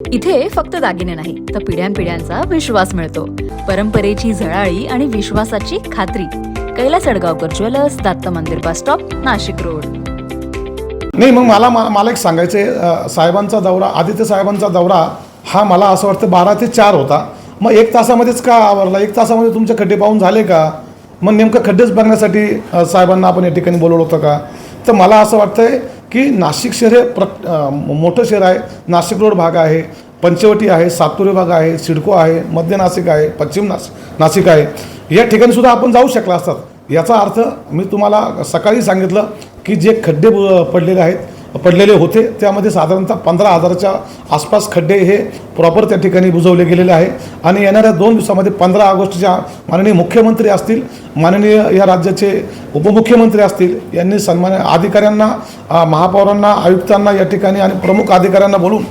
इथे फक्त दागिने नाही तर पिढ्यानपिढ्यांचा विश्वास मिळतो. परंपरेची झळाळी आणि विश्वासाची खात्री. कैलास अडगावकर ज्वेलर्स, दत्त मंदिर बस स्टॉप, नाशिक रोड. नाही, मग मला एक सांगायचं साहेबांचा दौरा, आदित्य साहेबांचा दौरा हा मला असं वाटतं 12 ते 4 होता. मग 1 तासामध्येच का आवरला? 1 तासामध्ये तुमचे खड्डे पाहून झाले का? मग नेमकं खड्डेच बघण्यासाठी साहेबांना आपण या ठिकाणी बोलवलं होतं का? तर मला असं वाटतंय की नाशिक शहर हे मोठं शहर आहे. नाशिक रोड भाग आहे, पंचवटी आहे, सातपुरी भाग आहे, सिडको आहे, मध्य नाशिक आहे, पश्चिम नाशिक आहे. या ठिकाणी सुद्धा आपण जाऊ शकला असतात. याचा अर्थ मी तुम्हाला सकाळी सांगितलं की जे खड्डे पडलेले होते त्यामध्ये साधारणतः 15,000च्या आसपास खड्डे हे प्रॉपर त्या ठिकाणी बुजवले गेलेले आहे. आणि येणाऱ्या 2 दिवसामध्ये 15 ऑगस्टच्या माननीय मुख्यमंत्री असतील, माननीय या राज्याचे उपमुख्यमंत्री असतील, यांनी सन्मान्य अधिकाऱ्यांना, महापौरांना, आयुक्तांना या ठिकाणी आणि प्रमुख अधिकाऱ्यांना बोलून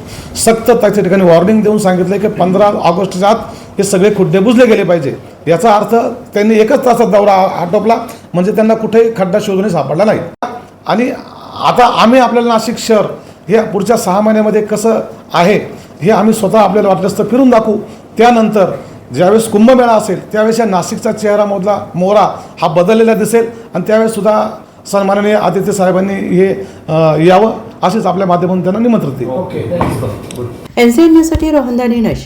सक्त त्या ठिकाणी वॉर्निंग देऊन सांगितलं की 15 ऑगस्टच्या आत हे सगळे खड्डे बुजले गेले पाहिजे. याचा अर्थ त्यांनी 1च तासात दौरा आटोपला, म्हणजे त्यांना कुठेही खड्डा शोधून सापडला नाही. आणि आता आम्ही आपल्याला नाशिक शहर हे पुढच्या 6 महिन्यामध्ये कसं आहे हे आम्ही स्वतः आपल्याला वाटलं तर फिरून दाखवू. त्यानंतर ज्यावेळेस कुंभमेळा असेल त्यावेळेस या नाशिकचा चेहरामधला मोहरा हा बदललेला दिसेल आणि त्यावेळेस सुद्धा सन्माननीय आदित्य साहेबांनी हे यावं असेच आपल्या माध्यमातून त्यांना निमंत्रित देऊ. NCN न्यूजसाठी रोहन दानी, नाशिक.